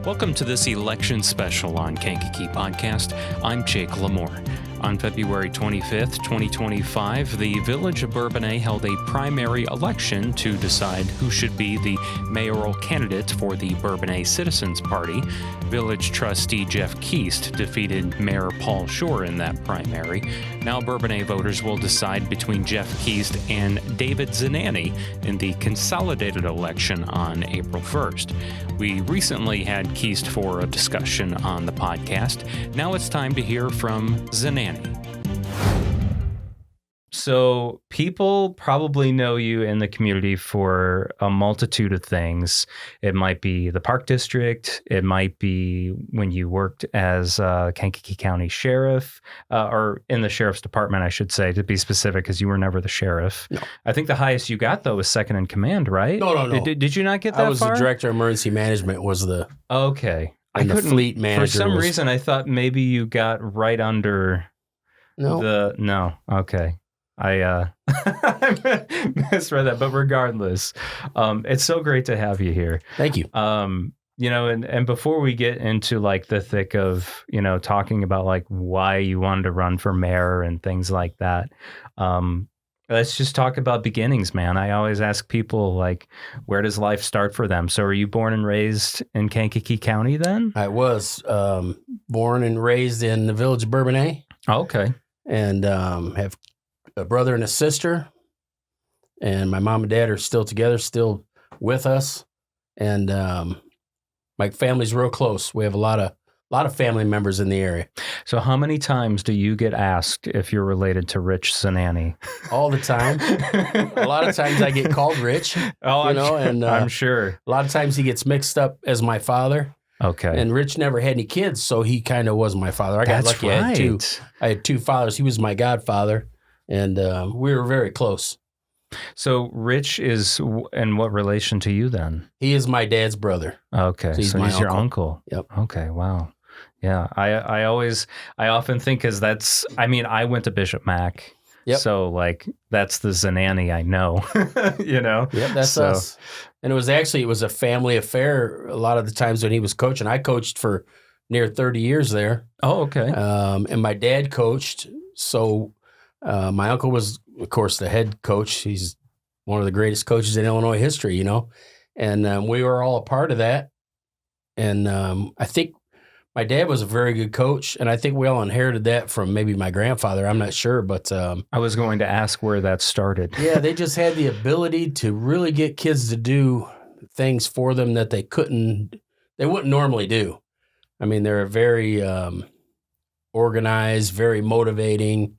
Welcome to this election special on Kankakee Podcast. I'm Jake LaMore. On February 25th, 2025, the Village of Bourbonnais held a primary election to decide who should be the mayoral candidate for the Bourbonnais Citizens Party. Village trustee Jeff Keast defeated Mayor Paul Shore in that primary. Now Bourbonnais voters will decide between Jeff Keast and David Zinnani in the consolidated election on April 1st. We recently had Keast for a discussion on the podcast. Now it's time to hear from Zinnani. So people probably know you in the community for a multitude of things. It might be the Park District. It might be when you worked as Kankakee County Sheriff, or in the Sheriff's Department, I should say, to be specific, because you were never the sheriff. No. I think the highest you got, though, was second in command, right? No. Did you not get that far? I was the Director of Emergency Management, was the... Okay. And the fleet manager. For some reason, I thought maybe you got right under... No. Okay. I misread that, but regardless, it's so great to have you here. Thank you. And before we get into like the thick of, talking about like why you wanted to run for mayor and things like that, let's just talk about beginnings, man. I always ask people, like, where does life start for them? So are you born and raised in Kankakee County then? I was born and raised in the Village of Bourbonnais. Oh, okay. And have a brother and a sister. And my mom and dad are still together, still with us. And my family's real close. We have a lot of family members in the area. So how many times do you get asked if you're related to Rich Zinnani? All the time. A lot of times I get called Rich. I'm sure. A lot of times he gets mixed up as my father. Okay. And Rich never had any kids, so he kind of was my father. I got lucky. Right. I had two fathers. He was my godfather, and we were very close. So Rich is in what relation to you then? He is my dad's brother. Okay. So he's your uncle. Yep. Okay. Wow. Yeah. I often think I went to Bishop Mack. Yep. So like that's the Zinnani I know, Yep, that's us. And it was a family affair a lot of the times when he was coaching. I coached for near 30 years there. Oh, okay. And my dad coached. So my uncle was, of course, the head coach. He's one of the greatest coaches in Illinois history, And we were all a part of that. And I think my dad was a very good coach, and I think we all inherited that from maybe my grandfather. I'm not sure, but... I was going to ask where that started. Yeah, they just had the ability to really get kids to do things for them that they wouldn't normally do. I mean, they're very organized, very motivating,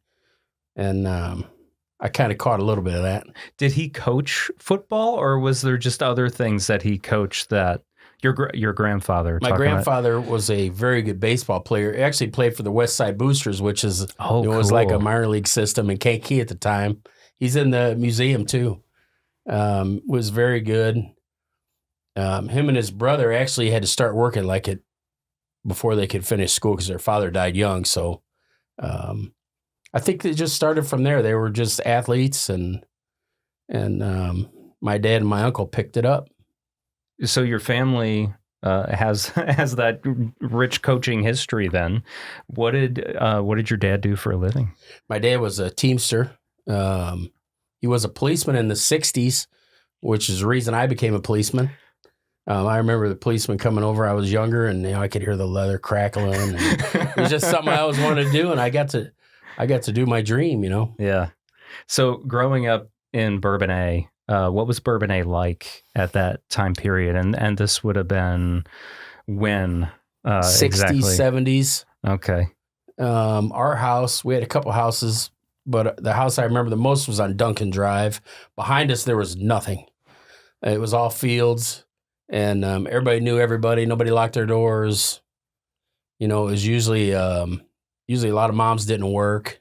and I kind of caught a little bit of that. Did he coach football, or was there just other things that he coached that... Your grandfather. My grandfather was a very good baseball player. He actually played for the West Side Boosters, which is was like a minor league system in Kankakee at the time. He's in the museum too. Was very good. Him and his brother actually had to start working like it before they could finish school because their father died young. So I think they just started from there. They were just athletes, and my dad and my uncle picked it up. So your family has that rich coaching history. Then, what did your dad do for a living? My dad was a Teamster. He was a policeman in the '60s, which is the reason I became a policeman. I remember the policeman coming over. I was younger, and I could hear the leather crackling. And it was just something I always wanted to do, and I got to do my dream. Yeah. So growing up in Bourbonnais. What was Bourbonnais like at that time period? And this would have been when? 60s, exactly? 70s. Okay. Our house, we had a couple houses, but the house I remember the most was on Duncan Drive. Behind us, there was nothing. It was all fields, and everybody knew everybody. Nobody locked their doors. It was usually a lot of moms didn't work,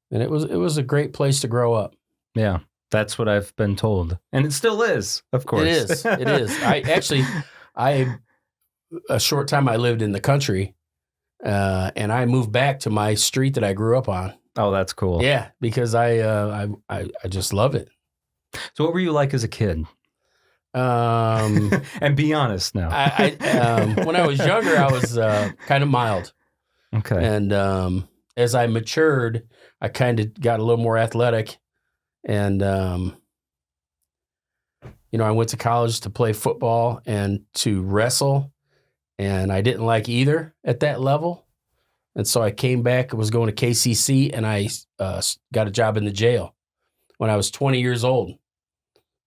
and it was a great place to grow up. Yeah. That's what I've been told. And it still is, of course. It is. A short time I lived in the country, and I moved back to my street that I grew up on. Oh, that's cool. Yeah, because I just love it. So what were you like as a kid? And be honest now. When I was younger, I was kind of mild. Okay. And as I matured, I kind of got a little more athletic. And, I went to college to play football and to wrestle. And I didn't like either at that level. And so I came back, I was going to KCC, and I got a job in the jail when I was 20 years old,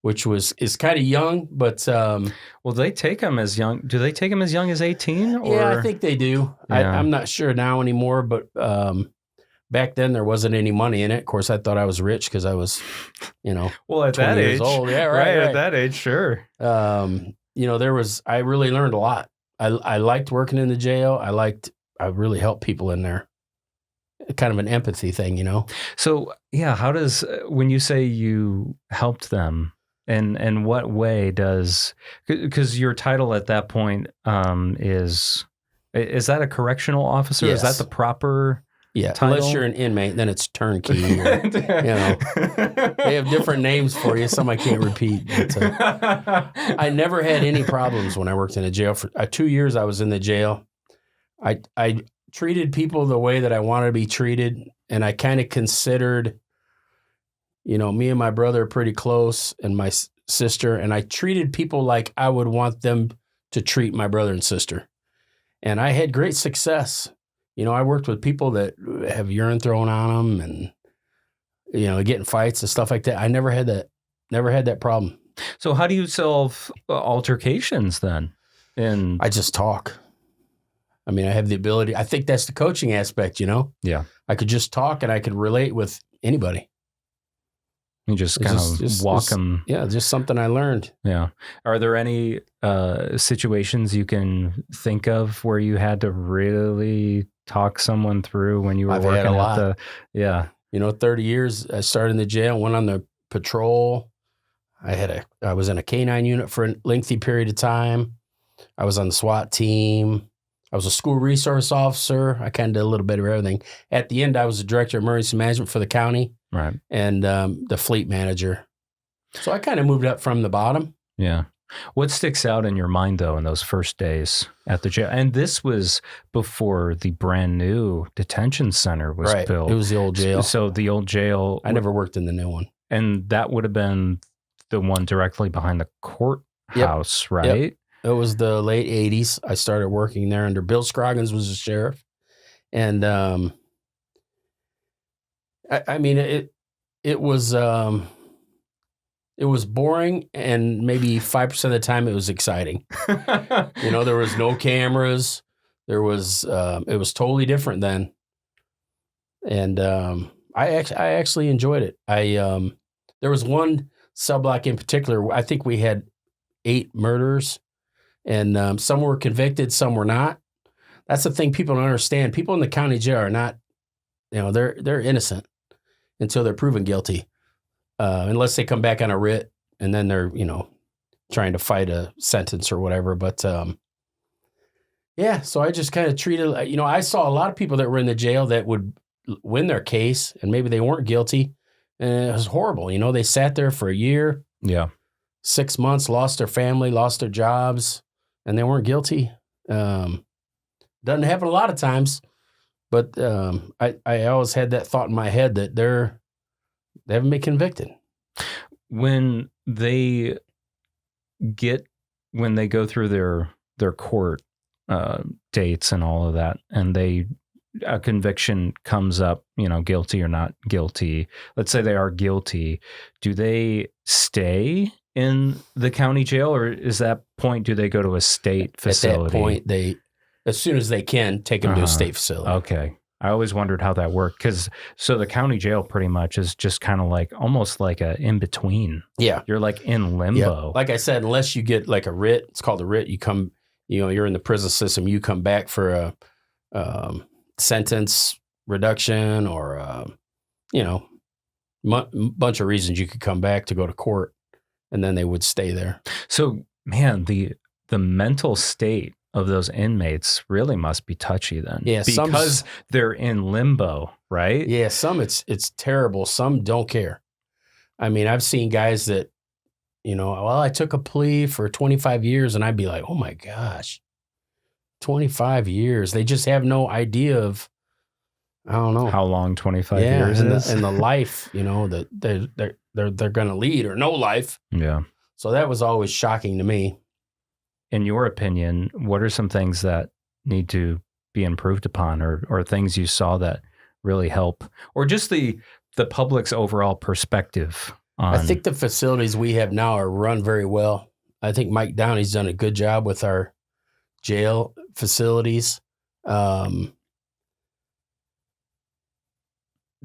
which is kind of young, but... well, they take them as young. Do they take them as young as 18? Or? Yeah, I think they do. Yeah. I'm not sure now anymore, but back then there wasn't any money in it. Of course, I thought I was rich because I was, well, at 20 that years age. old. Yeah, right. At that age, sure. I really learned a lot. I liked working in the jail. I really helped people in there. Kind of an empathy thing, So, yeah, how does, when you say you helped them, and what way does, because your title at that point is that a correctional officer? Yes. Is that the proper title? Unless you're an inmate, then it's turnkey. Or, they have different names for you. Some I can't repeat. But, I never had any problems when I worked in a jail. For 2 years I was in the jail. I treated people the way that I wanted to be treated, and I kind of considered, me and my brother are pretty close, and my sister, and I treated people like I would want them to treat my brother and sister. And I had great success. I worked with people that have urine thrown on them and, getting fights and stuff like that. I never had that problem. So how do you solve altercations then? I just talk. I mean, I have the ability. I think that's the coaching aspect, Yeah. I could just talk and I could relate with anybody. You just kind of walk them. Yeah, just something I learned. Yeah. Are there any situations you can think of where you had to really talk someone through when you were working had a lot. at the... Yeah. 30 years, I started in the jail, went on the patrol. I was in a Canine Unit for a lengthy period of time. I was on the SWAT team. I was a school resource officer. I kind of did a little bit of everything. At the end, I was the director of emergency management for the county. Right. And the fleet manager. So I kind of moved up from the bottom. Yeah. What sticks out in your mind, though, in those first days at the jail? And this was before the brand new detention center was built. It was the old jail. So the old jail. I never worked in the new one. And that would have been the one directly behind the courthouse, right? Yep. It was the late 80s. I started working there under Bill Scroggins was the sheriff. And it was boring, and maybe 5% of the time it was exciting. There was no cameras. There was it was totally different then. And I actually enjoyed it. There was one cell block in particular. I think we had 8 murders, and some were convicted, some were not. That's the thing people don't understand. People in the county jail are not, they're innocent until they're proven guilty, unless they come back on a writ, and then they're, trying to fight a sentence or whatever. But so I just kind of treated, I saw a lot of people that were in the jail that would win their case, and maybe they weren't guilty, and it was horrible. They sat there for a year, 6 months, lost their family, lost their jobs, and they weren't guilty. Doesn't happen a lot of times. But I always had that thought in my head that they haven't been convicted. When they go through their court dates and all of that, and a conviction comes up, guilty or not guilty. Let's say they are guilty. Do they stay in the county jail, or is that point do they go to a state facility? At that point, they, as soon as they can, take them to a state facility. Okay. I always wondered how that worked, so the county jail pretty much is just kind of almost like a in between. Yeah. You're like in limbo. Yeah. Like I said, unless you get like a writ, it's called a writ. You come, you're in the prison system. You come back for a sentence reduction or, bunch of reasons you could come back to go to court, and then they would stay there. So, man, the mental state of those inmates really must be touchy then. Yeah, because they're in limbo, right? Yeah, some it's terrible. Some don't care. I mean, I've seen guys that well, I took a plea for 25 years, and I'd be like, oh my gosh, 25 years. They just have no idea of, I don't know how long 25 years is, and the life, that they're going to lead, or no life. Yeah. So that was always shocking to me. In your opinion, what are some things that need to be improved upon, or things you saw that really help, or just the public's overall perspective on? I think the facilities we have now are run very well. I think Mike Downey's done a good job with our jail facilities. The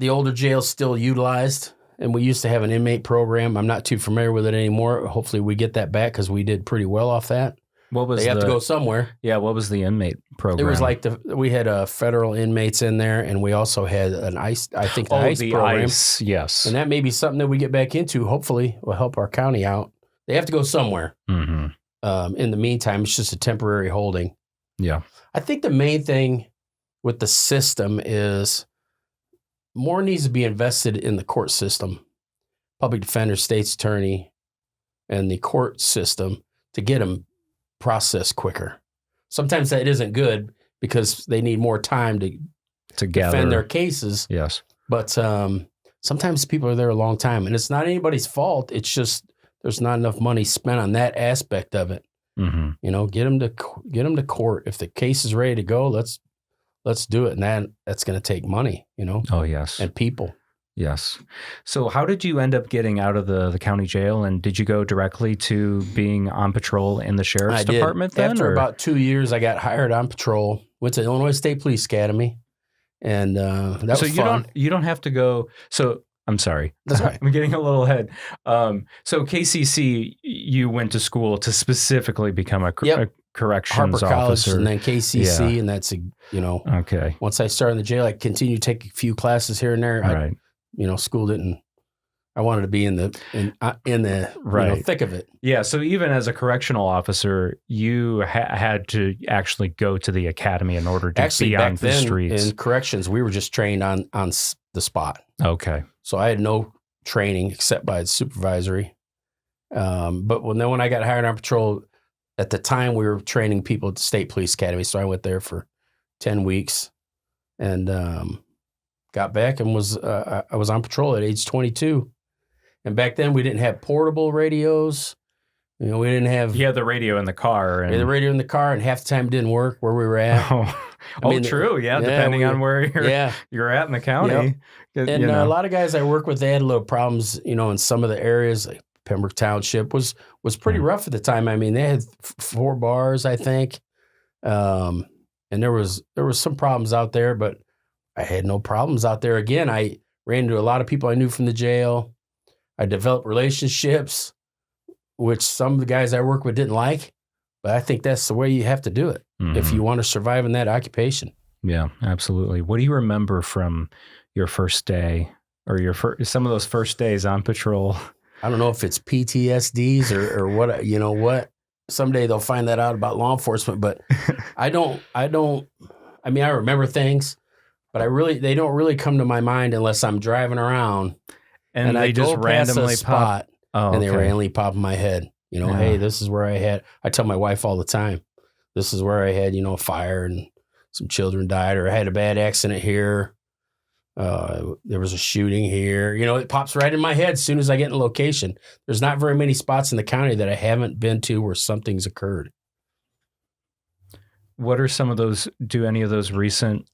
older jail's still utilized, and we used to have an inmate program. I'm not too familiar with it anymore. Hopefully we get that back, because we did pretty well off that. They have to go somewhere. Yeah, what was the inmate program? It was like we had federal inmates in there, and we also had an ICE. I think the ICE program. ICE, yes. And that may be something that we get back into. Hopefully, will help our county out. They have to go somewhere. Mm-hmm. In the meantime, it's just a temporary holding. Yeah, I think the main thing with the system is more needs to be invested in the court system, public defender, state's attorney, and the court system to get them process quicker. Sometimes that isn't good, because they need more time to defend their cases. Yes. But sometimes people are there a long time, and it's not anybody's fault. It's just there's not enough money spent on that aspect of it. Mm-hmm. Get them to court. If the case is ready to go, let's do it. And that's going to take money, Oh, yes. and people. Yes. So how did you end up getting out of the county jail, and did you go directly to being on patrol in the sheriff's department then? After about 2 years, I got hired on patrol, went to Illinois State Police Academy, and that was fun. You don't have to go. So I'm sorry. That's right. I'm getting a little ahead. So KCC, you went to school to specifically become a corrections Harper College, officer. and then KCC, and that's Okay. Once I started in the jail, I continued to take a few classes here and there. Right. School didn't. I wanted to be in the thick of it. Yeah. So even as a correctional officer, you had to actually go to the academy in order to be on the streets. In corrections, we were just trained on the spot. Okay. So I had no training except by supervisory. But when I got hired on patrol, at the time we were training people at the State Police Academy. So I went there for 10 weeks, and got back and I was on patrol at age 22. And back then we didn't have portable radios. We didn't have. You had the radio in the car. And the radio in the car, and half the time it didn't work where we were at. True. Yeah, depending on where you're at in the county. Yep. And a lot of guys I work with, they had a little problems, in some of the areas. Like Pembroke Township was pretty rough at the time. I mean, they had 4 bars, I think. And there was some problems out there, but I had no problems out there. Again, I ran into a lot of people I knew from the jail. I developed relationships, which some of the guys I work with didn't like, but I think that's the way you have to do it if you want to survive in that occupation. Yeah, absolutely. What do you remember from your first day, or some of those first days on patrol? I don't know if it's PTSDs or what, what. Someday they'll find that out about law enforcement, but I remember things, but they don't really come to my mind unless I'm driving around and I just randomly spot and they randomly pop in my head. Hey, this is where I tell my wife all the time, this is where I had, a fire and some children died, or I had a bad accident here. There was a shooting here. It pops right in my head as soon as I get in a location. There's not very many spots in the county that I haven't been to where something's occurred. What are some of those? Do you have any of those recent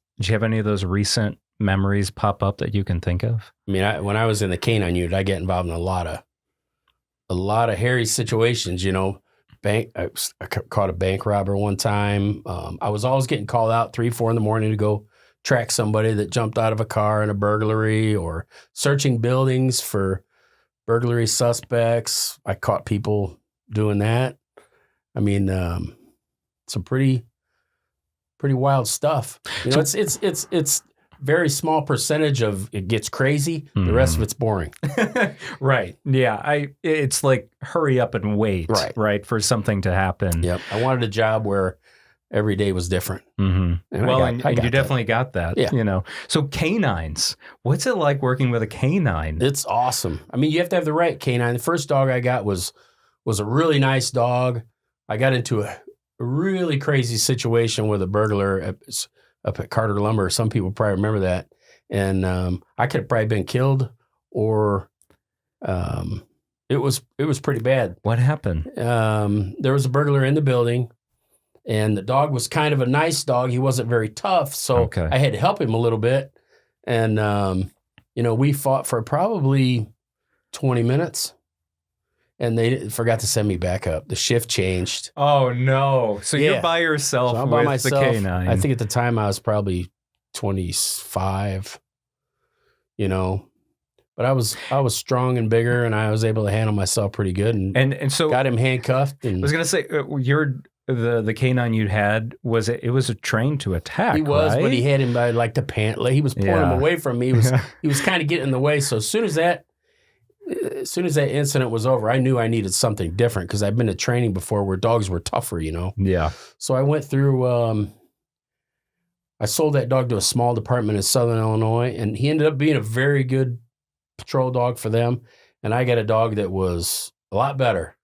memories pop up that you can think of? I mean, when I was in the Canine Unit, I get involved in a lot of hairy situations. I caught a bank robber one time. I was always getting called out 3-4 in the morning to go track somebody that jumped out of a car in a burglary, or searching buildings for burglary suspects. I caught people doing that. I mean, some pretty wild stuff. It's very small percentage of it gets crazy. The rest of it's boring. Right. Yeah. It's like hurry up and wait. Right. For something to happen. Yep. I wanted a job where every day was different. Mm-hmm. And you definitely got that. Yeah. So canines, what's it like working with a canine? It's awesome. I mean, you have to have the right canine. The first dog I got was was a really nice dog. I got into a really crazy situation with a burglar up at Carter Lumber. Some people probably remember that. And I could have probably been killed, or it was pretty bad. What happened? There was a burglar in the building, and the dog was kind of a nice dog. He wasn't very tough, so I had to help him a little bit. And, we fought for probably 20 minutes. And they forgot to send me back up. The shift changed. Oh, no. So you're by yourself I'm with by myself. the canine. I think at the time I was probably 25, But I was strong and bigger, and I was able to handle myself pretty good. And so got him handcuffed. And I was going to say, the canine you had, it was a trained to attack, he was, right? but he had him by like the pant. Like, he was pulling him away from me. He was kind of getting in the way. So as soon as that incident was over, I knew I needed something different, because I've been to training before where dogs were tougher, Yeah. So I went through, I sold that dog to a small department in Southern Illinois, and he ended up being a very good patrol dog for them. And I got a dog that was a lot better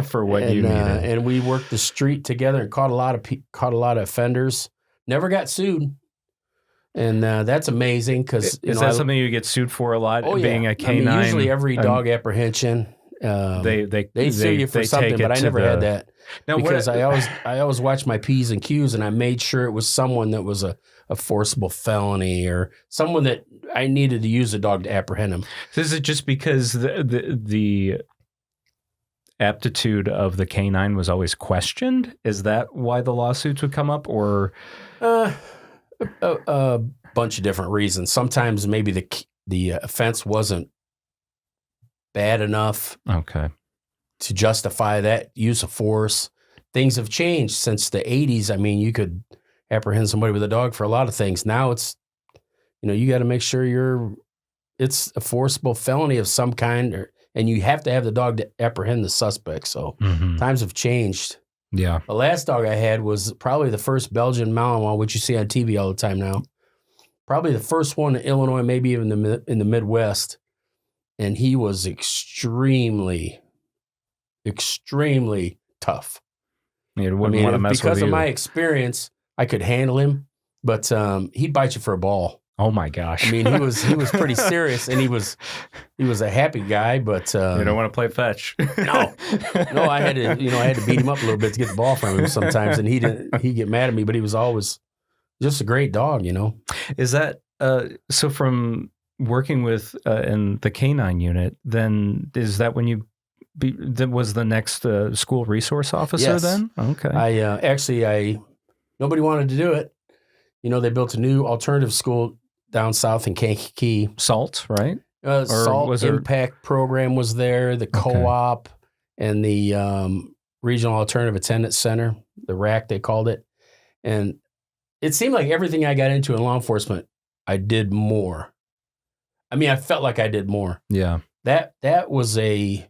for what you needed. And we worked the street together and caught a lot of offenders. Never got sued. And that's amazing, because is that something you get sued for a lot? Oh, being a canine, usually every dog apprehension, they sue you for something, but I never had that. Now, because I always watched my P's and Q's, and I made sure it was someone that was a forcible felony, or someone that I needed to use a dog to apprehend him. So is it just because the aptitude of the canine was always questioned? Is that why the lawsuits would come up, or? A bunch of different reasons. Sometimes maybe the offense wasn't bad enough to justify that use of force. Things have changed since the 80s. I mean, you could apprehend somebody with a dog for a lot of things. Now it's, you got to make sure it's a forcible felony of some kind, and you have to have the dog to apprehend the suspect. So times have changed. Yeah. The last dog I had was probably the first Belgian Malinois, which you see on TV all the time now. Probably the first one in Illinois, maybe even in the Midwest. And he was extremely, extremely tough. You wouldn't want to mess with you. Because of my experience, I could handle him, but he'd bite you for a ball. Oh my gosh! I mean, he was pretty serious, and he was a happy guy, but you don't want to play fetch. No, I had to beat him up a little bit to get the ball from him sometimes, and he'd get mad at me, but he was always just a great dog, Is that so? From working with in the Canine Unit, then is that when you was the next school resource officer? Yes. Then okay. I nobody wanted to do it. They built a new alternative school down south in Kankakee. SALT, right? SALT Impact program was there, the co-op, and the Regional Alternative Attendance Center, the RAC they called it. And it seemed like everything I got into in law enforcement, I did more. I mean, I felt like I did more. Yeah. That was I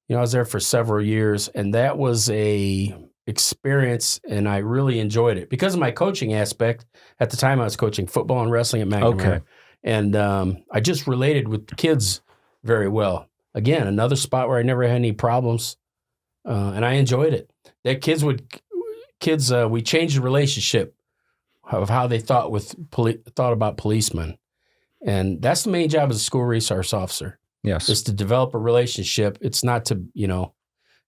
was there for several years, and that was a experience, and I really enjoyed it because of my coaching aspect. At the time, I was coaching football and wrestling at McNamara, and I just related with the kids very well. Again, another spot where I never had any problems, and I enjoyed it. That we changed the relationship of how they thought about policemen, and that's the main job as a school resource officer. Yes, is to develop a relationship. It's not to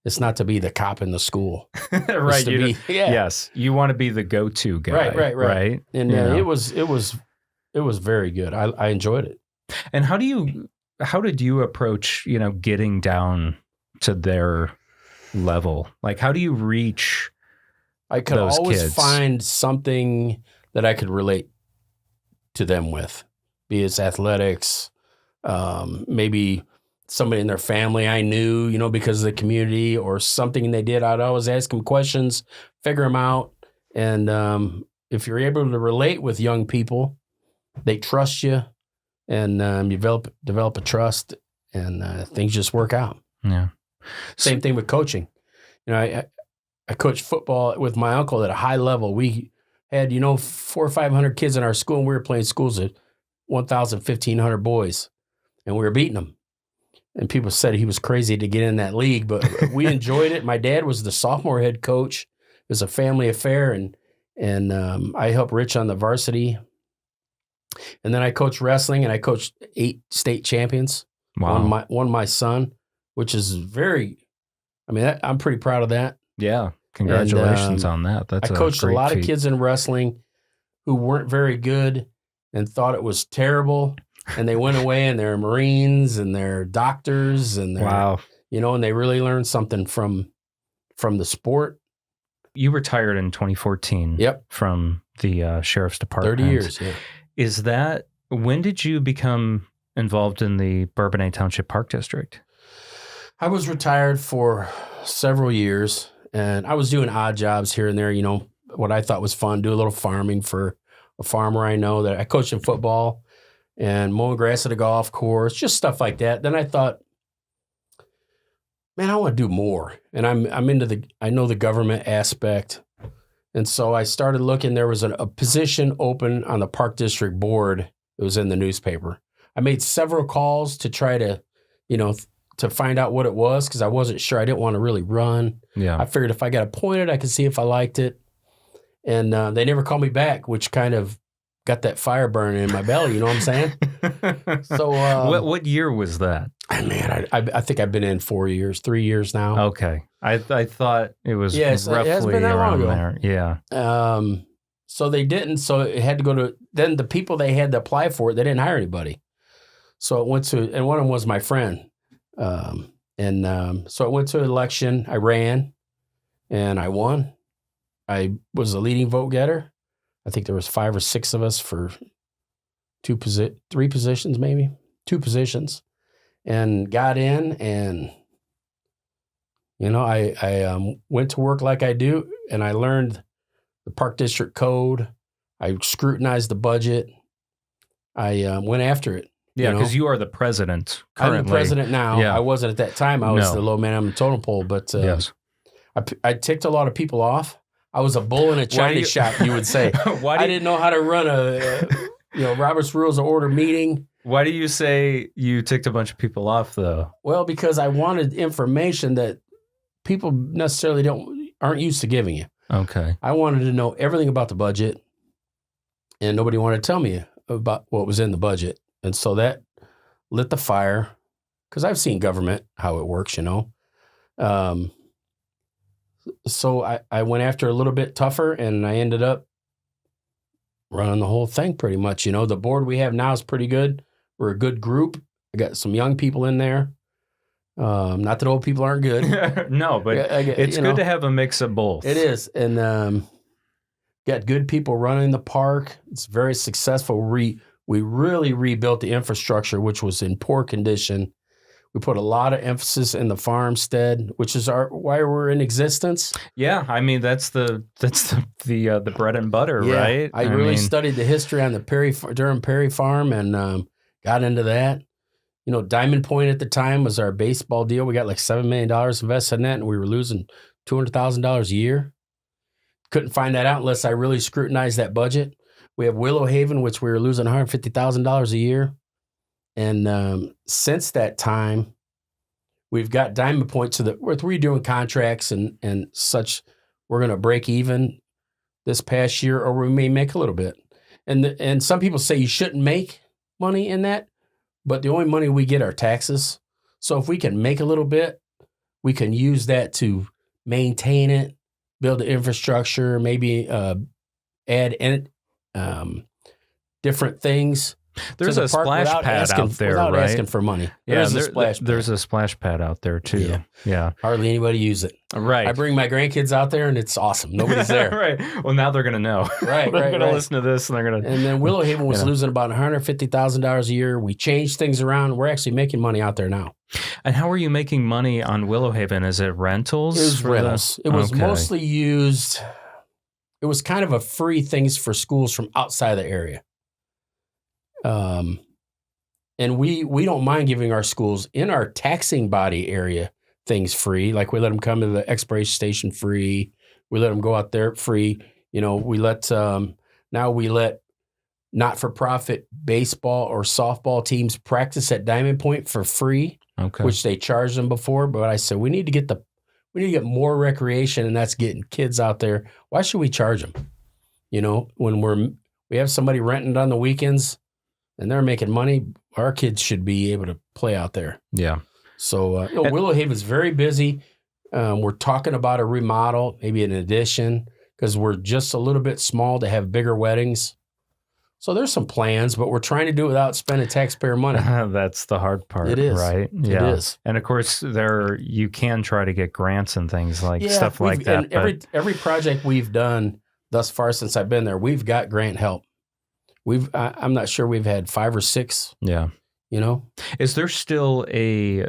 It's not to be the cop in the school. Right. Yes. You want to be the go-to guy. Right. And it was very good. I enjoyed it. And how did you approach, getting down to their level? Like, how do you reach I could those always kids? Find something that I could relate to them with, be it athletics, maybe somebody in their family I knew, because of the community, or something they did. I'd always ask them questions, figure them out. And if you're able to relate with young people, they trust you, and you develop a trust, and things just work out. Yeah. Same thing with coaching. I coached football with my uncle at a high level. We had, 400 or 500 kids in our school, and we were playing schools at 1,000, 1,500 boys, and we were beating them. And people said he was crazy to get in that league, but we enjoyed it. My dad was the sophomore head coach. It was a family affair, and I helped Rich on the varsity. And then I coached wrestling, and I coached 8 state champions. Wow. Won my son, which is I'm pretty proud of that. Yeah. Congratulations on that. I coached a lot of kids in wrestling who weren't very good and thought it was terrible. And they went away and they're Marines and they're doctors and they're, and they really learned something from the sport. You retired in 2014. Yep. From the sheriff's department. 30 years. Yeah. When did you become involved in the Bourbonnais Township Park District? I was retired for several years and I was doing odd jobs here and there, what I thought was fun, do a little farming for a farmer I know that I coached in football and mowing grass at a golf course, just stuff like that. Then I thought, man, I want to do more. And I'm into I know the government aspect. And so I started looking, there was a position open on the Park District board. It was in the newspaper. I made several calls to try to, to find out what it was because I wasn't sure. I didn't want to really run. Yeah. I figured if I got appointed, I could see if I liked it. And they never called me back, which kind of got that fire burning in my belly, you know what I'm saying? So what year was that? Man, I think I've been in 3 years now. Okay. I thought it was roughly it has been that long ago. There. Yeah. So they didn't, so it had to go to, then the people they had to apply for it, they didn't hire anybody. So it went to, and one of them was my friend. So it went to an election, I ran, and I won. I was the leading vote getter. I think there was 5 or 6 of us for 2 positions, and got in. And I went to work like I do, and I learned the Park District Code. I scrutinized the budget. I went after it. Yeah, because you are the president currently. I'm the president now. Yeah. I wasn't at that time. I was the low man on the totem pole. But yes. I ticked a lot of people off. I was a bull in a china shop, you would say. I didn't know how to run a Robert's Rules of Order meeting. Why do you say you ticked a bunch of people off, though? Well, because I wanted information that people necessarily aren't used to giving you. Okay. I wanted to know everything about the budget, and nobody wanted to tell me about what was in the budget. And so that lit the fire, because I've seen government, how it works, So I went after a little bit tougher, and I ended up running the whole thing pretty much. The board we have now is pretty good. We're a good group. I got some young people in there. Not that old people aren't good. No, but it's good to have a mix of both. It is. And got good people running the park. It's very successful. We really rebuilt the infrastructure, which was in poor condition. We put a lot of emphasis in the farmstead, which is why we're in existence. Yeah, I mean that's the bread and butter, right? I really studied the history on the Durham Perry Farm and got into that. Diamond Point at the time was our baseball deal. We got like $7 million invested in that, and we were losing $200,000 a year. Couldn't find that out unless I really scrutinized that budget. We have Willow Haven, which we were losing $150,000 a year. And since that time, we've got Diamond Point to we're redoing contracts and such. We're going to break even this past year, or we may make a little bit. And some people say you shouldn't make money in that, but the only money we get are taxes. So if we can make a little bit, we can use that to maintain it, build the infrastructure, maybe add in different things. There's a splash pad out there, without right? asking for money. Yeah, there's a splash pad out there too. Yeah. Hardly anybody use it. Right. I bring my grandkids out there, and it's awesome. Nobody's there. Right. Well, now they're gonna know. Right. They're gonna listen to this, and they're gonna. And then Willow Haven was losing about $150,000 a year. We changed things around. We're actually making money out there now. And how are you making money on Willow Haven? Is it rentals? It was rentals. It was mostly used. It was kind of a free things for schools from outside the area. And we don't mind giving our schools in our taxing body area things free. Like we let them come to the expiration station free. We let them go out there free. We let not-for-profit baseball or softball teams practice at Diamond Point for free. which they charged them before. But I said, we need to get more recreation, and that's getting kids out there. Why should we charge them? When we have somebody renting on the weekends and they're making money, our kids should be able to play out there. Yeah. So Willow Haven's very busy. We're talking about a remodel, maybe an addition, because we're just a little bit small to have bigger weddings. So there's some plans, but we're trying to do it without spending taxpayer money. That's the hard part. It is. Right? Yeah. It is. And of course, you can try to get grants and things stuff like that. And every project we've done thus far since I've been there, we've got grant help. I'm not sure we've had 5 or 6. Yeah. Is there still a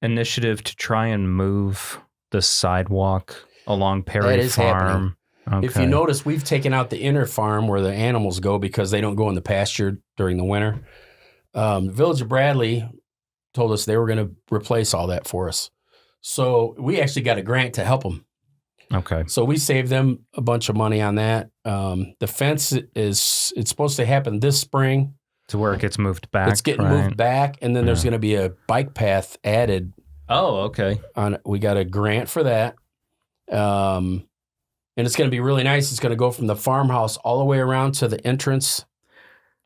initiative to try and move the sidewalk along Perry Farm? Happening. Okay. If you notice, we've taken out the inner farm where the animals go because they don't go in the pasture during the winter. The Village of Bradley told us they were going to replace all that for us. So we actually got a grant to help them. Okay. So we saved them a bunch of money on that. The fence it's supposed to happen this spring. To where it gets moved back. It's getting moved back, and then there's going to be a bike path added. Oh, okay. We got a grant for that. And it's going to be really nice. It's going to go from the farmhouse all the way around to the entrance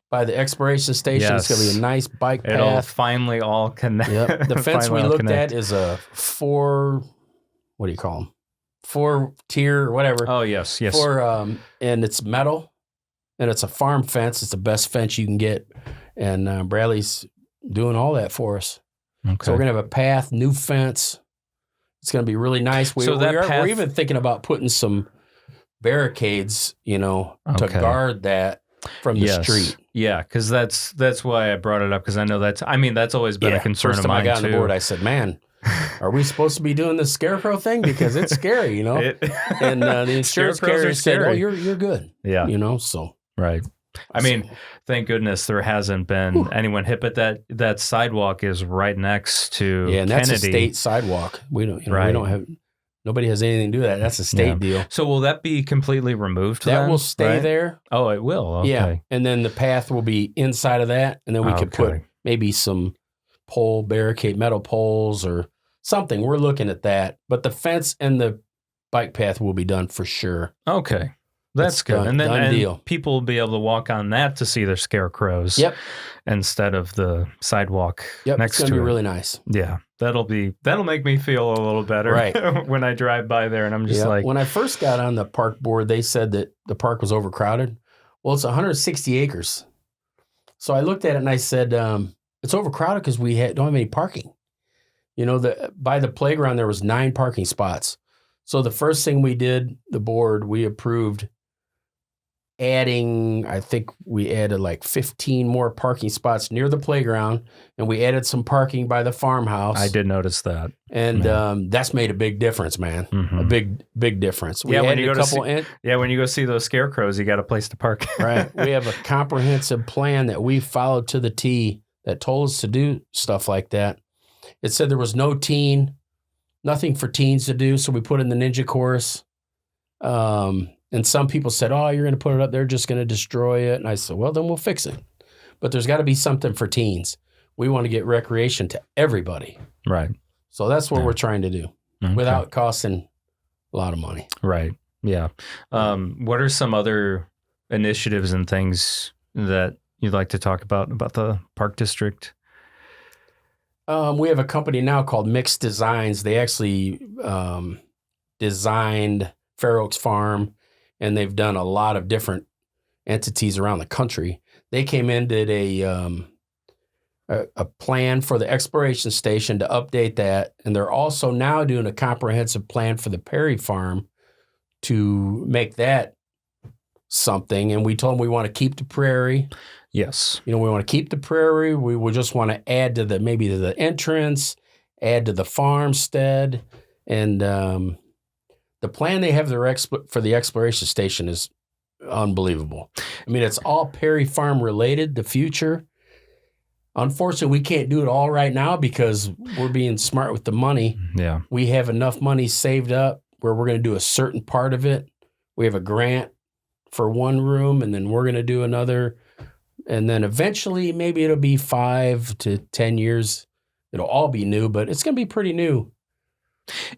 by the expiration station. Yes. It's going to be a nice bike path. It'll finally all connect. Yep. The fence we looked at is a 4, what do you call them? 4-tier or whatever. Oh, yes. And it's metal, and it's a farm fence. It's the best fence you can get. And Bradley's doing all that for us. Okay. So we're going to have a path, new fence. It's going to be really nice. We're even thinking about putting some barricades, to guard that from the street. Yeah, because that's why I brought it up, because I know that's always been a concern of mine, too. First time I got on the board, I said, man, are we supposed to be doing this scarecrow thing? Because it's scary, And the insurance carrier said, oh, you're good. Yeah. So. Right. Thank goodness there hasn't been anyone hit, but that sidewalk is right next to and Kennedy. That's a state sidewalk. We don't have, nobody has anything to do with that. That's a state deal. So will that be completely removed? That will stay there. Oh, it will. Okay. Yeah. And then the path will be inside of that. And then we could put maybe some metal poles or something. We're looking at that. But the fence and the bike path will be done for sure. Okay. That's good. Done, and deal. People will be able to walk on that to see their scarecrows. Yep. Instead of the sidewalk next to it. It's going to be really nice. Yeah. That'll make me feel a little better when I drive by there, and I'm just like. When I first got on the park board, they said that the park was overcrowded. Well, it's 160 acres. So I looked at it and I said, it's overcrowded because we don't have any parking. By the playground, there was 9 parking spots. So the first thing we did, the board, we approved I think we added like 15 more parking spots near the playground, and we added some parking by the farmhouse. I did notice that. And that's made a big difference, man. Mm-hmm. A big difference. We when you go see those scarecrows, you got a place to park. Right. We have a comprehensive plan that we followed to the T that told us to do stuff like that. It said there was nothing for teens to do, so we put in the ninja course. And some people said, oh, you're going to put it up there, just going to destroy it. And I said, well, then we'll fix it. But there's got to be something for teens. We want to get recreation to everybody. Right. So that's what we're trying to do without costing a lot of money. Right. Yeah. What are some other initiatives and things that you'd like to talk about the Park District? We have a company now called Mixed Designs. They actually designed Fair Oaks Farm, and they've done a lot of different entities around the country. They came in, did a plan for the exploration station to update that, and they're also now doing a comprehensive plan for the Perry Farm to make that something. And we told them we want to keep the prairie. Yes. We want to keep the prairie. We will just want to add to the entrance, add to the farmstead, and the plan they have for the exploration station is unbelievable. It's all Perry Farm related, the future. Unfortunately, we can't do it all right now because we're being smart with the money. Yeah. We have enough money saved up where we're going to do a certain part of it. We have a grant for one room, and then we're going to do another And then eventually maybe it'll be 5 to 10 years. It'll all be new, but it's going to be pretty new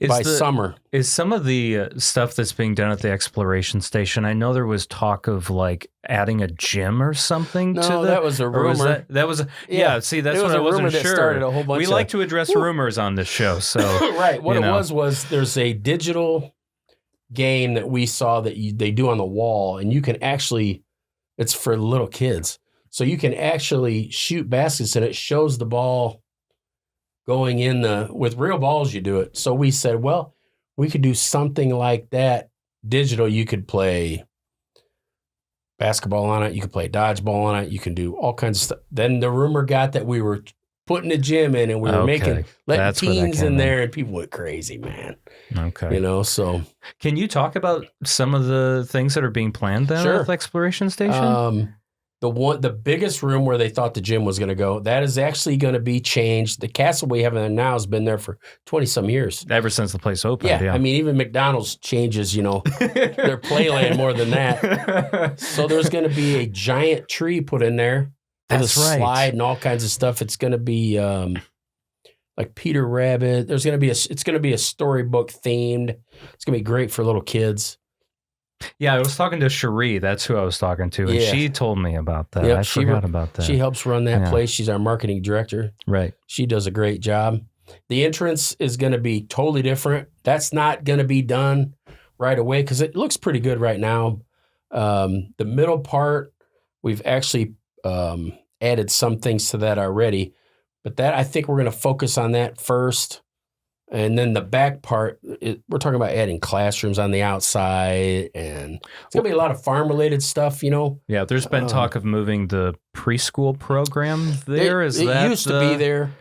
by summer. Is some of the stuff that's being done at the exploration station, I know there was talk of like adding a gym or something to No, that was a rumor. See, that's what I wasn't sure. Started a whole bunch we like to address rumors on this show. So right. What it was there's a digital game that we saw that they do on the wall, and you can actually, it's for little kids. So you can actually shoot baskets, and it shows the ball going in with real balls. You do it. So we said, well, we could do something like that digital. You could play basketball on it. You could play dodgeball on it. You can do all kinds of stuff. Then the rumor got that we were putting a gym in, and we were letting teens in there, and people went crazy, man. Okay. So. Can you talk about some of the things that are being planned then at the exploration station? The biggest room where they thought the gym was going to go, that is actually going to be changed. The castle we have in there now has been there for 20-some years. Ever since the place opened, yeah. I mean, even McDonald's changes, their playland more than that. So there's going to be a giant tree put in there. That's right. Slide and all kinds of stuff. It's going to be like Peter Rabbit. It's going to be a storybook themed. It's going to be great for little kids. Yeah, I was talking to Cherie. That's who I was talking to, and she told me about that. I forgot about that. She helps run that place. She's our marketing director. Right. She does a great job. The entrance is going to be totally different. That's not going to be done right away because it looks pretty good right now. The middle part, we've actually added some things to that already, but that I think we're going to focus on that first. And then the back part, we're talking about adding classrooms on the outside, and it's going to be a lot of farm-related stuff, Yeah, there's been talk of moving the preschool program there. It used to be there,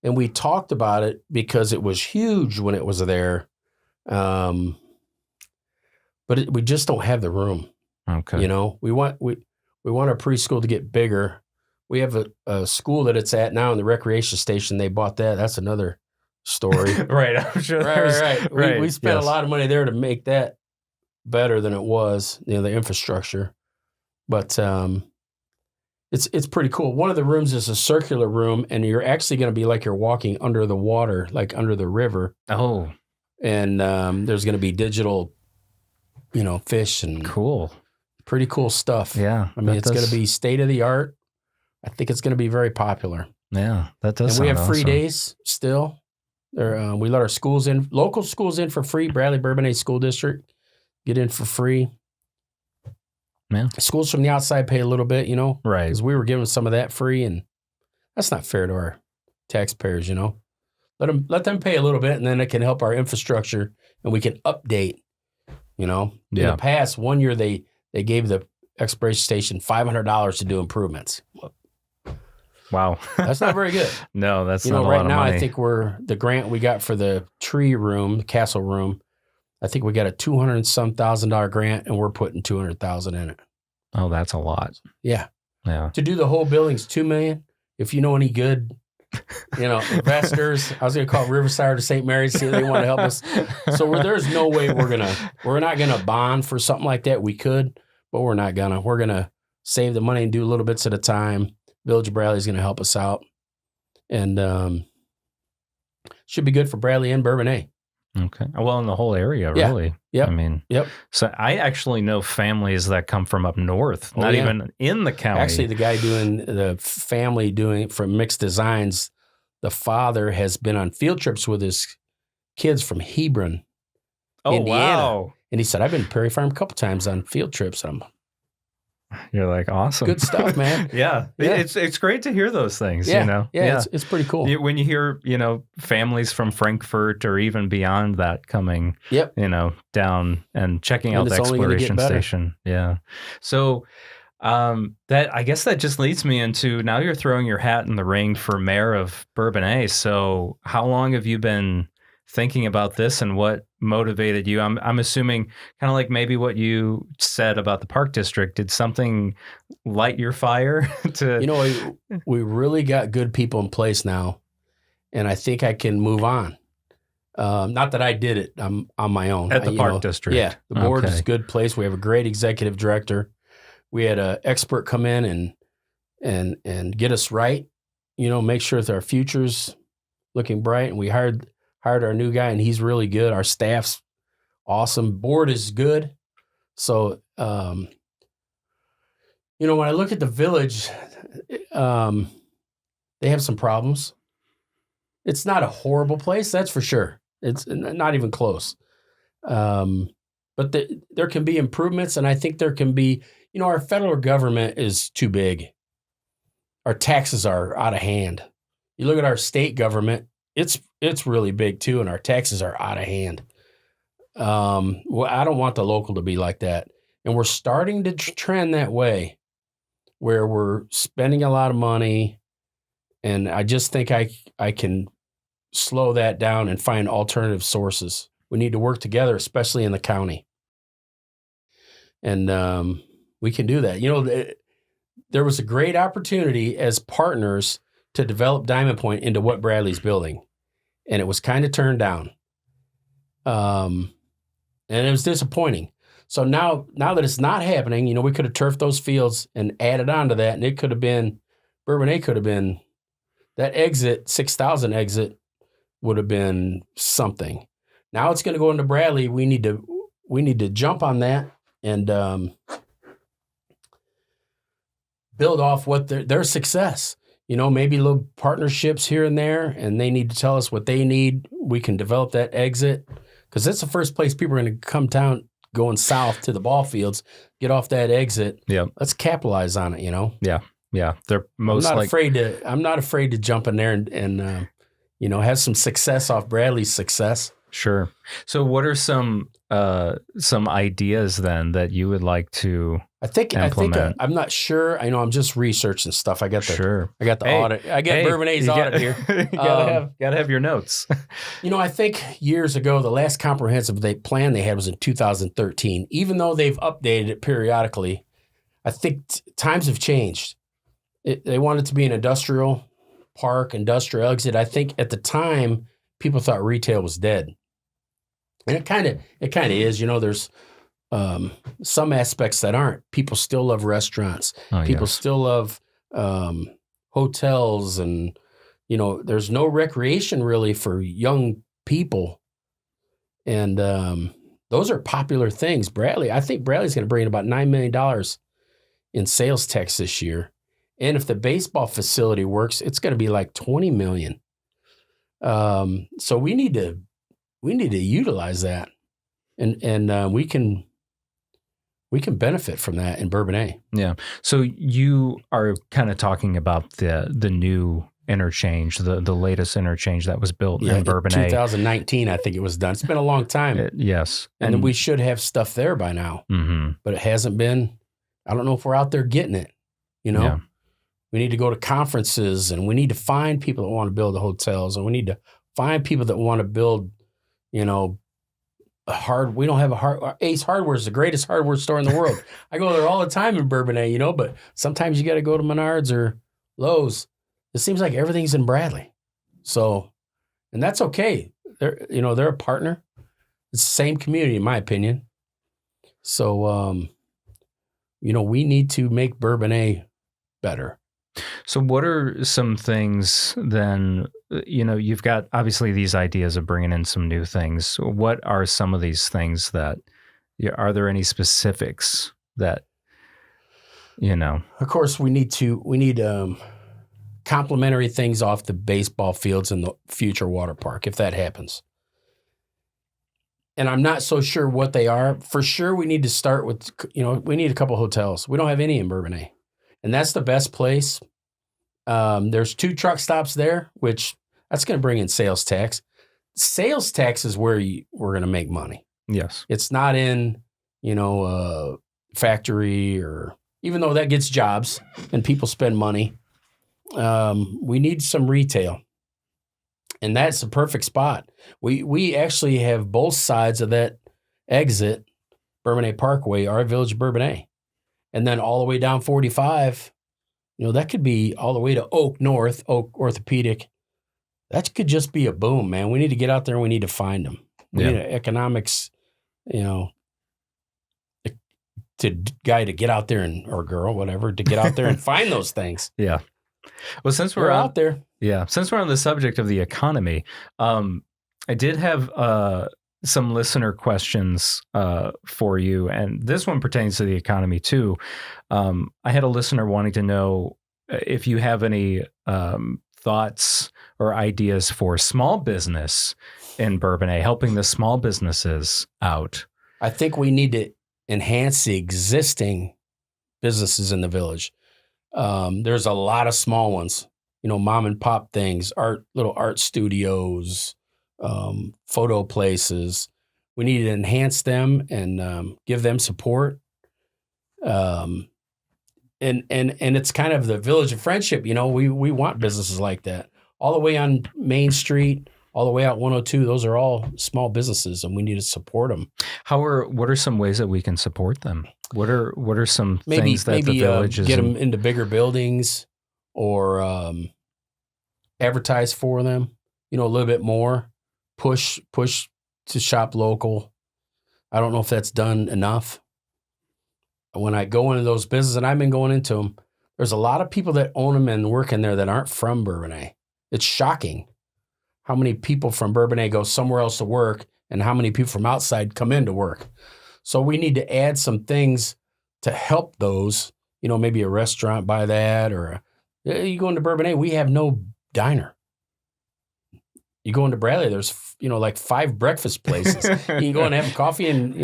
and we talked about it because it was huge when it was there. But we just don't have the room. Okay. We want our preschool to get bigger. We have a school that it's at now in the recreation station. They bought that. That's another story. Right. I'm sure. Right. We spent a lot of money there to make that better than it was, the infrastructure. But it's pretty cool. One of the rooms is a circular room, and you're actually going to be like you're walking under the water, like under the river. Oh. And there's going to be digital, fish and pretty cool stuff. Yeah. I mean, it's going to be state of the art. I think it's going to be very popular. Yeah, that does. And we have free awesome. days still. We let our schools in, local schools in for free. Bradley Bourbonnais School District get in for free. Yeah. Schools from the outside pay a little bit, right? Because we were giving some of that free, and that's not fair to our taxpayers, Let them pay a little bit, and then it can help our infrastructure, and we can update. In the past, one year they gave the exploration station $500 to do improvements. Wow. That's not very good. No, that's not a lot right of now, money. I think the grant we got for the tree room, the castle room, I think we got a $200,000 grant, and we're putting $200,000 in it. Oh, that's a lot. Yeah. Yeah. To do the whole building's $2 million. If you know any good, investors, I was going to call Riverside or St. Mary's, see if they want to help us. So there's no way we're not going to bond for something like that. We could, but we're not going to. We're going to save the money and do little bits at a time. Village of Bradley is going to help us out, and should be good for Bradley and Bourbonnais. Okay. Well, in the whole area, really. Yeah. I mean, So I actually know families that come from up north, even in the county. Actually, the guy doing from Mixed Designs, the father has been on field trips with his kids from Hebron, Indiana. Wow. And he said, I've been to Prairie Farm a couple times on field trips. And you're like, awesome. Good stuff, man. Yeah. It's great to hear those things, Yeah, it's pretty cool. When you hear, families from Frankfurt or even beyond that coming, down and checking out the exploration station. Yeah. So I guess that just leads me into, now you're throwing your hat in the ring for mayor of Bourbonnais. So how long have you been thinking about this, and what motivated you? I'm assuming kind of like maybe what you said about the park district. Did something light your fire to? We really got good people in place now, and I think I can move on. Not that I did it. I'm on my own at the park district. Yeah, the board is a good place. We have a great executive director. We had an expert come in and get us right. Make sure that our future's looking bright. And we hired our new guy, and he's really good. Our staff's awesome. Board is good. So, when I look at the Village, they have some problems. It's not a horrible place, that's for sure. It's not even close. But there can be improvements, and I think there can be, our federal government is too big. Our taxes are out of hand. You look at our state government, it's really big too, and our taxes are out of hand. Well, I don't want the local to be like that. And we're starting to trend that way, where we're spending a lot of money, and I just think I can slow that down and find alternative sources. We need to work together, especially in the county. And we can do that. There was a great opportunity as partners to develop Diamond Point into what Bradley's building, and it was kind of turned down. And it was disappointing. So now that it's not happening, we could have turfed those fields and added on to that, and it could have been, Bourbonnais could have been, that exit, 6,000 exit would have been something. Now it's going to go into Bradley. We need to jump on that and build off what their success. Maybe little partnerships here and there, and they need to tell us what they need. We can develop that exit, because that's the first place people are going to come down, going south to the ball fields, get off that exit. Yeah. Let's capitalize on it, Yeah. Yeah. They're I'm not afraid to jump in there and have some success off Bradley's success. Sure. So what are some ideas then that you would like to implement? I'm not sure. I know I'm just researching stuff. I got the audit. I got Bourbonnais audit here. You gotta have your notes. I think years ago, the last comprehensive plan they had was in 2013. Even though they've updated it periodically, I think times have changed. They wanted it to be an industrial park, industrial exit. I think at the time, people thought retail was dead. And it kind of is. There's some aspects that aren't. People still love restaurants. People still love hotels, and there's no recreation really for young people. And those are popular things. I think Bradley's going to bring in about $9 million in sales tax this year. And if the baseball facility works, it's going to be like $20 million. So we need to utilize that, and we can benefit from that in Bourbonnais. Yeah. So you are kind of talking about the new interchange, the latest interchange that was built in Bourbonnais. 2019, I think it was done. It's been a long time. Yes. And we should have stuff there by now, but it hasn't been. I don't know if we're out there getting it, Yeah. We need to go to conferences, and we need to find people that want to build the hotels, and we need to find people that want to build, we don't have Ace Hardware is the greatest hardware store in the world. I go there all the time in Bourbonnais, but sometimes you got to go to Menards or Lowe's. It seems like everything's in Bradley. So, and that's okay. They're a partner. It's the same community, in my opinion. So, we need to make Bourbonnais better. So what are some things then, you've got obviously these ideas of bringing in some new things. What are some of these things are there any specifics that, Of course, we need complementary things off the baseball fields in the future water park, if that happens. And I'm not so sure what they are. For sure, we need to start with, we need a couple hotels. We don't have any in Bourbonnais. And that's the best place. There's 2 truck stops there, which that's going to bring in sales tax. Sales tax is where we're going to make money. Yes. It's not in, factory, or even though that gets jobs and people spend money. We need some retail. And that's the perfect spot. We actually have both sides of that exit, Bourbonnais Parkway, our Village of Bourbonnais. And then all the way down 45, that could be all the way to Oak North, Oak Orthopedic. That could just be a boom, man. We need to get out there and we need to find them. We need economics, guy to get out there or girl, whatever, to get out there and find those things. Yeah. Well, since We're out there. Yeah. Since we're on the subject of the economy, I did have some listener questions for you, and this one pertains to the economy too. I had a listener wanting to know if you have any thoughts or ideas for small business in Bourbonnais, helping the small businesses out. I think we need to enhance the existing businesses in the village. There's a lot of small ones, mom and pop things, little art studios, photo places. We need to enhance them and give them support. And it's kind of the village of friendship. We want businesses like that. All the way on Main Street, all the way out 102. Those are all small businesses, and we need to support them. What are some ways that we can support them? What are some things that the village is? Get them into bigger buildings, or advertise for them. A little bit more. Push to shop local. I don't know if that's done enough. When I go into those businesses, and I've been going into them, there's a lot of people that own them and work in there that aren't from Bourbonnais. It's shocking how many people from Bourbonnais go somewhere else to work and how many people from outside come in to work. So we need to add some things to help those, maybe a restaurant by that, or you go into Bourbonnais, we have no diner. You go into Bradley, there's, like 5 breakfast places. You can go and have coffee and,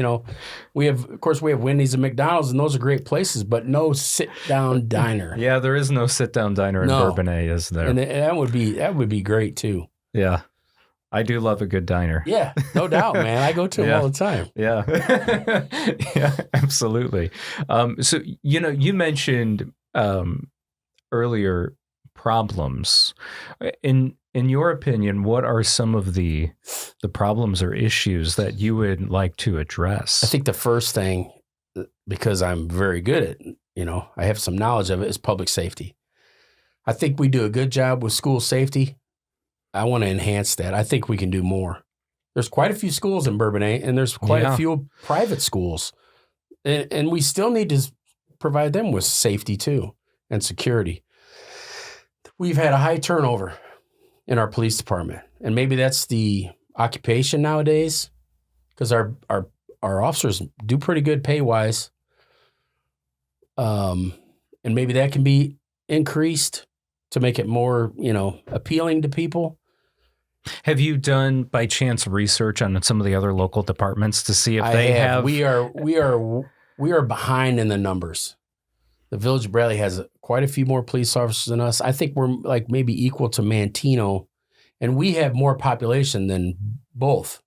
we have Wendy's and McDonald's, and those are great places, but no sit-down diner. Yeah, there is no sit-down diner in Bourbonnais, is there? And that would be great too. Yeah. I do love a good diner. Yeah, no doubt, man. I go to them all the time. Yeah. Yeah, absolutely. So, you mentioned earlier problems. In your opinion, what are some of the problems or issues that you would like to address? I think the first thing, because I'm very good at, I have some knowledge of it, is public safety. I think we do a good job with school safety. I want to enhance that. I think we can do more. There's quite a few schools in Bourbonnais, and there's quite a few private schools. And we still need to provide them with safety too and security. We've had a high turnover in our police department. And maybe that's the occupation nowadays, because our officers do pretty good pay-wise. And maybe that can be increased to make it more, appealing to people. Have you done, by chance, research on some of the other local departments to see if they have? We are behind in the numbers. The Village of Bradley has quite a few more police officers than us. I think we're like maybe equal to Mantino, and we have more population than both.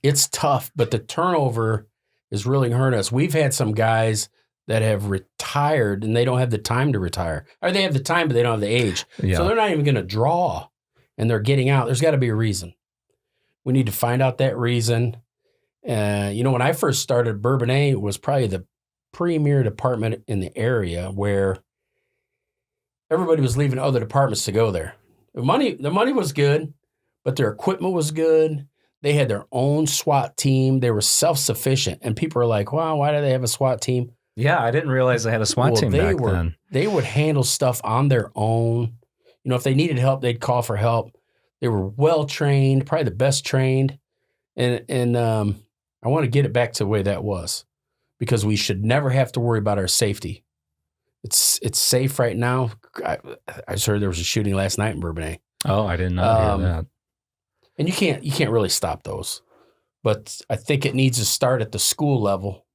It's tough, but the turnover is really hurting us. We've had some guys that have retired and they don't have the time to retire. Or they have the time, but they don't have the age. Yeah. So they're not even going to draw, and they're getting out. There's got to be a reason. We need to find out that reason. When I first started, Bourbonnais was probably the premier department in the area where everybody was leaving other departments to go there. The money was good, but their equipment was good. They had their own SWAT team. They were self-sufficient. And people are like, wow, why do they have a SWAT team? Yeah, I didn't realize they had a SWAT team back then. They would handle stuff on their own. If they needed help, they'd call for help. They were well-trained, probably the best trained. And I want to get it back to the way that was, because we should never have to worry about our safety. It's safe right now. I just heard there was a shooting last night in Bourbonnais. Oh, I did not hear that. And you can't really stop those. But I think it needs to start at the school level.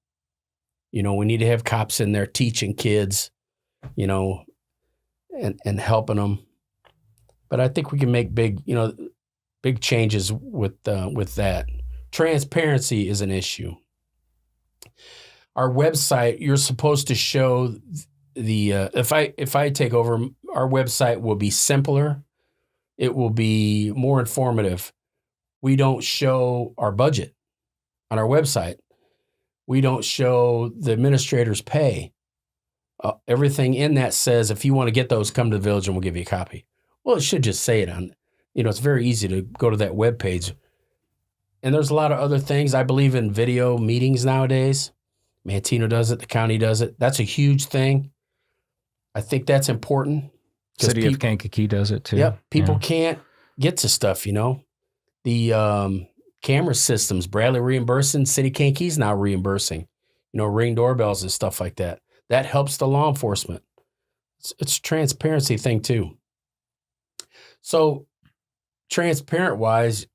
We need to have cops in there teaching kids, and helping them. But I think we can make big changes with that. Transparency is an issue. Our website, you're supposed to show the if I take over, our website will be simpler. It will be more informative. We don't show our budget on our website. We don't show the administrator's pay. Everything in that says, if you want to get those, come to the village and we'll give you a copy. Well, it should just say it on, it's very easy to go to that webpage. And there's a lot of other things. I believe in video meetings nowadays. Manteno does it. The county does it. That's a huge thing. I think that's important. City of Kankakee does it too. Yep. People can't get to stuff, you know. The camera systems, Bradley reimbursing, City of Kankakee's now reimbursing, you know, Ring doorbells and stuff like that. That helps the law enforcement. It's a transparency thing too. So transparent-wise,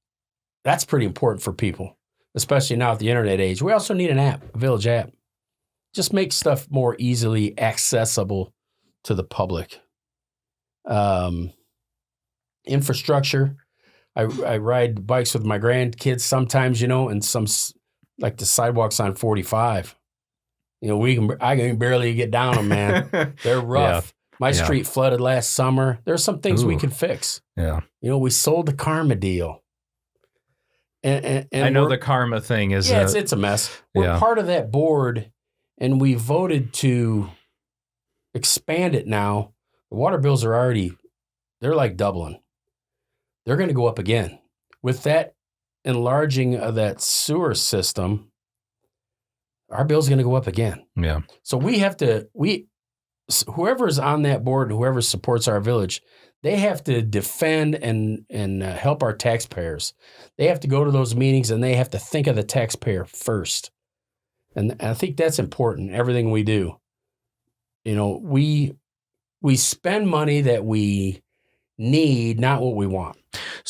that's pretty important for people, especially now at the internet age. We also need an app, a Village app. Just make stuff more easily accessible to the public. Infrastructure. I ride bikes with my grandkids sometimes, you know, and some, like the sidewalks on 45. You know, I can barely get down them, man. They're rough. My street flooded last summer. There's some things we could fix. Yeah. You know, we sold the Karma deal. And I know the Karma thing is it's a mess. We're part of that board, and we voted to expand it now. The water bills are already, they're like doubling. They're going to go up again. With that enlarging of that sewer system, our bill's going to go up again. Yeah. So we have to, whoever's on that board and whoever supports our village, they have to defend and help our taxpayers. They have to go to those meetings and they have to think of the taxpayer first. And I think that's important, everything we do. You know, we spend money that we need, not what we want.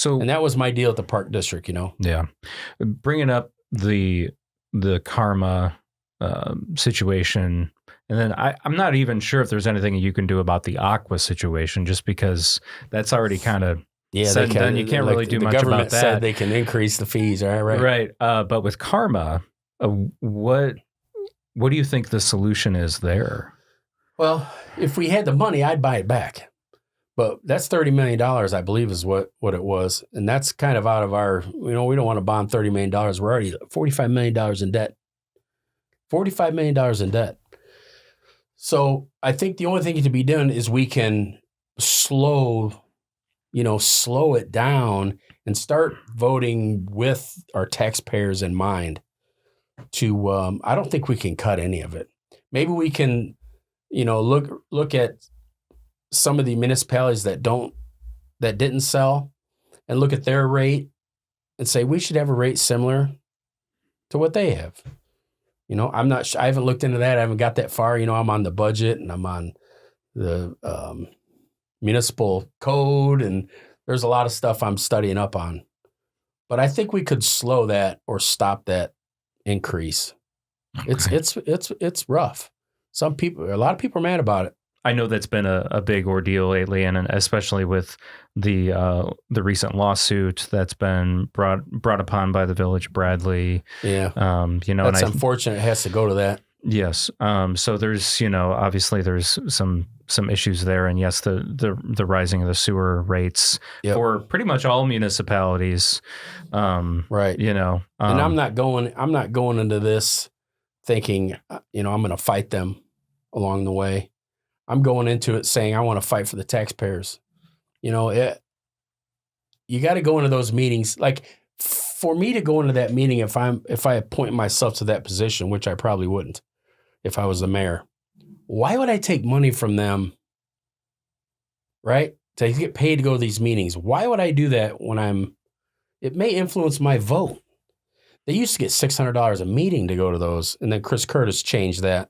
And that was my deal at the Park District, you know? Yeah. Bringing up the Karma situation, and then I'm not even sure if there's anything you can do about the Aqua situation, just because that's already kind of said and done. You can't really do much about that. The government said they can increase the fees, right? Right. But with Karma, what do you think the solution is there? Well, if we had the money, I'd buy it back. But that's $30 million, I believe, is what it was. And that's kind of out of our, you know, we don't want to bond $30 million. We're already $45 million in debt. $45 million in debt. So I think the only thing to be done is we can slow it down and start voting with our taxpayers in mind to, I don't think we can cut any of it. Maybe we can, you know, look at some of the municipalities that didn't sell and look at their rate and say, we should have a rate similar to what they have. You know, I haven't looked into that. I haven't got that far. You know, I'm on the budget and I'm on the municipal code, and there's a lot of stuff I'm studying up on. But I think we could slow that or stop that increase. Okay. It's rough. A lot of people are mad about it. I know that's been a big ordeal lately, and especially with the recent lawsuit that's been brought upon by the Village of Bradley. Yeah. You know, that's unfortunate. It has to go to that. Yes. So there's, you know, obviously there's some issues there, and yes, the rising of the sewer rates for pretty much all municipalities. Right. You know, and I'm not going into this thinking, you know, I'm going to fight them along the way. I'm going into it saying I want to fight for the taxpayers. You know, you got to go into those meetings. Like, for me to go into that meeting, if I appoint myself to that position, which I probably wouldn't if I was the mayor, why would I take money from them, right, to get paid to go to these meetings? Why would I do that when it may influence my vote? They used to get $600 a meeting to go to those, and then Chris Curtis changed that.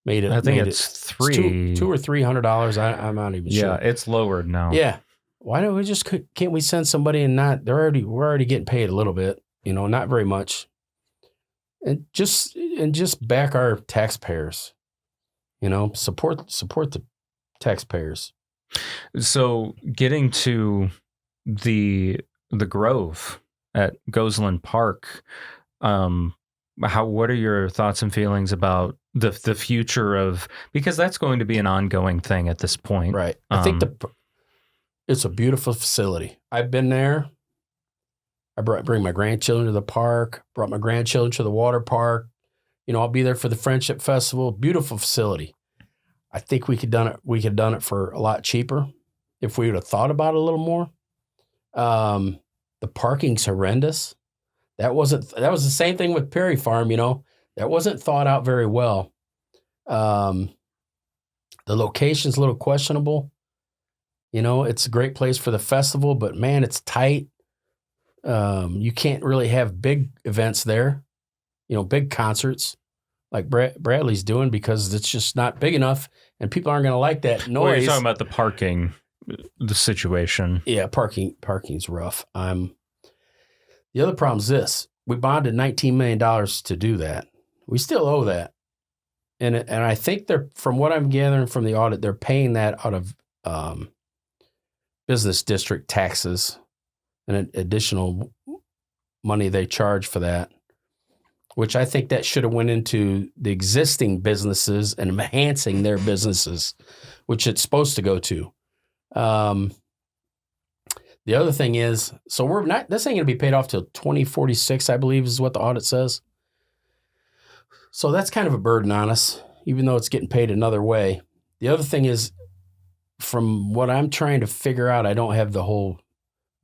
I think it's $200 or $300. I'm not even sure. Yeah, it's lowered now. Yeah. Why don't we can't we send somebody and we're already getting paid a little bit, you know, not very much. And just back our taxpayers, you know, support the taxpayers. So getting to the Grove at Goseland Park, what are your thoughts and feelings about the future of, because that's going to be an ongoing thing at this point. Right. I think it's a beautiful facility. I've been there. I bring my grandchildren to the park, brought my grandchildren to the water park. You know, I'll be there for the Friendship Festival. Beautiful facility. I think we could have done it for a lot cheaper if we would have thought about it a little more. The parking's horrendous. That was the same thing with Perry Farm, that wasn't thought out very well. The location's a little questionable. It's a great place for the festival, but man, it's tight. You can't really have big events there, big concerts like Bradley's doing, because it's just not big enough and people aren't going to like that noise. Well, you're talking about the parking, the situation. Yeah, parking's rough. The other problem is this. We bonded $19 million to do that. We still owe that. And I think from what I'm gathering from the audit, they're paying that out of business district taxes and additional money they charge for that, which I think that should have went into the existing businesses and enhancing their businesses, which it's supposed to go to. The other thing is, so this ain't going to be paid off till 2046, I believe is what the audit says. So that's kind of a burden on us, even though it's getting paid another way. The other thing is, from what I'm trying to figure out, I don't have the whole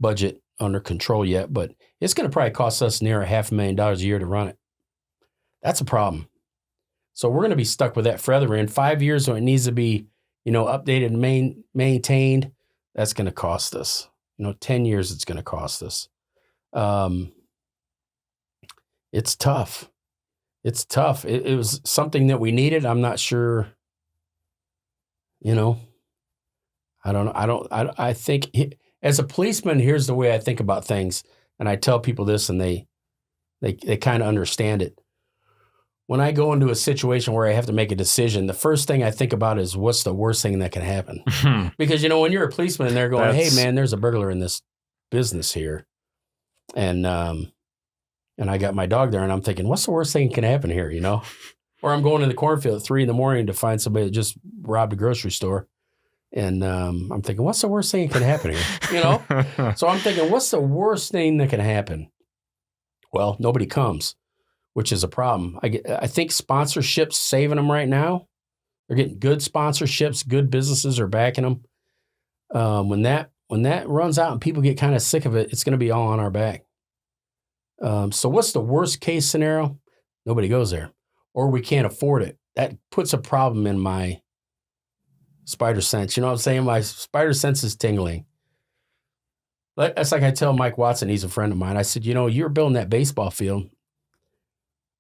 budget under control yet, but it's going to probably cost us near $500,000 a year to run it. That's a problem. So we're going to be stuck with that forever. In 5 years, when it needs to be, updated and maintained, that's going to cost us. 10 years, it's going to cost us. It's tough. It's tough. It was something that we needed. I'm not sure, I don't know. I think as a policeman, here's the way I think about things. And I tell people this and they kind of understand it. When I go into a situation where I have to make a decision, the first thing I think about is what's the worst thing that can happen? Because, when you're a policeman and they're going, hey, man, there's a burglar in this business here. And I got my dog there and I'm thinking, what's the worst thing that can happen here, Or I'm going to the cornfield at 3 a.m. to find somebody that just robbed a grocery store. And I'm thinking, what's the worst thing that can happen here? So I'm thinking, what's the worst thing that can happen? Well, nobody comes, which is a problem. I think sponsorships saving them right now. They're getting good sponsorships. Good businesses are backing them. When that runs out and people get kind of sick of it, it's going to be all on our back. So what's the worst case scenario? Nobody goes there, or we can't afford it. That puts a problem in my spider sense. You know what I'm saying? My spider sense is tingling. That's like I tell Mike Watson, he's a friend of mine. I said, you're building that baseball field.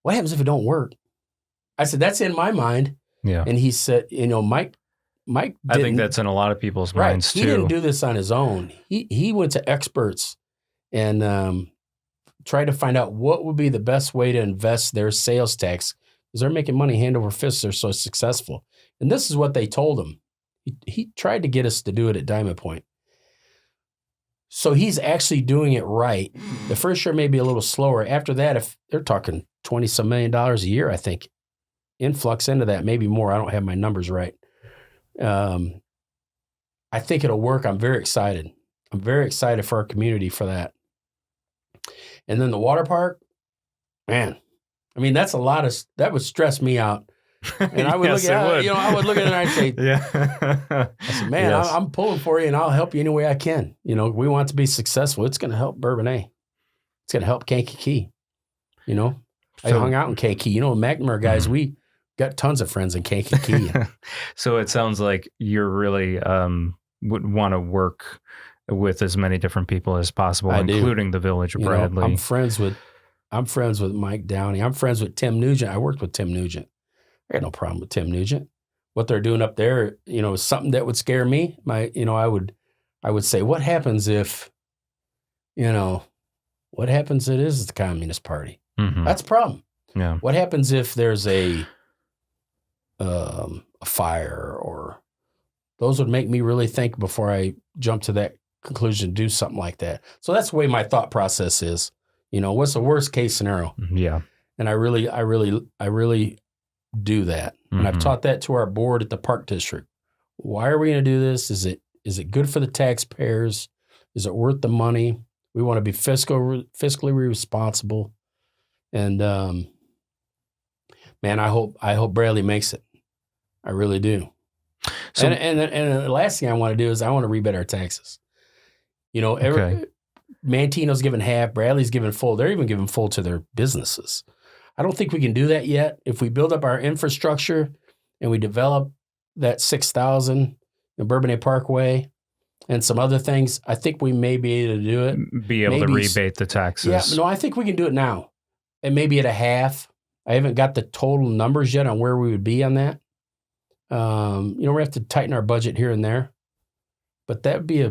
What happens if it don't work? I said, that's in my mind. Yeah. And he said, Mike I think that's in a lot of people's minds too. He didn't do this on his own. He went to experts and tried to find out what would be the best way to invest their sales tax, because they're making money hand over fist. They're so successful. And this is what they told him. He tried to get us to do it at Diamond Point. So he's actually doing it right. The first year may be a little slower. After that, if they're talking $20-some million a year, I think, influx into that, maybe more. I don't have my numbers right. I think it'll work. I'm very excited. I'm very excited for our community for that. And then the water park, man, that's a lot that would stress me out. And I would look at it, I would look at it and I'd say, I said, man, yes. I'm pulling for you and I'll help you any way I can. We want to be successful. It's going to help Bourbonnais. It's going to help Kankakee. I hung out in Kankakee. McNamara guys, we got tons of friends in Kankakee. So it sounds like you're really would want to work with as many different people as possible, including the Village of Bradley. I'm friends with Mike Downey. I'm friends with Tim Nugent. I worked with Tim Nugent. I got no problem with Tim Nugent. What they're doing up there, is something that would scare me. I would say, what happens if, what happens if it is the Communist Party? Mm-hmm. That's a problem. Yeah. What happens if there's a fire, or those would make me really think before I jump to that conclusion, do something like that. So that's the way my thought process is. What's the worst case scenario? Yeah. And I really do that. And I've taught that to our board at the Park District. Why are we going to do this? Is it good for the taxpayers? Is it worth the money? We want to be fiscally responsible. And man, I hope Bradley makes it. I really do. So, and the last thing I want to do is I want to rebate our taxes. Mantino's giving half, Bradley's giving full. They're even giving full to their businesses. I don't think we can do that yet. If we build up our infrastructure and we develop that 6,000 in Bourbonnais Parkway and some other things, I think we may be able to do it. Be able to rebate the taxes. Yeah, no, I think we can do it now. And maybe at a half. I haven't got the total numbers yet on where we would be on that. We have to tighten our budget here and there. But that would be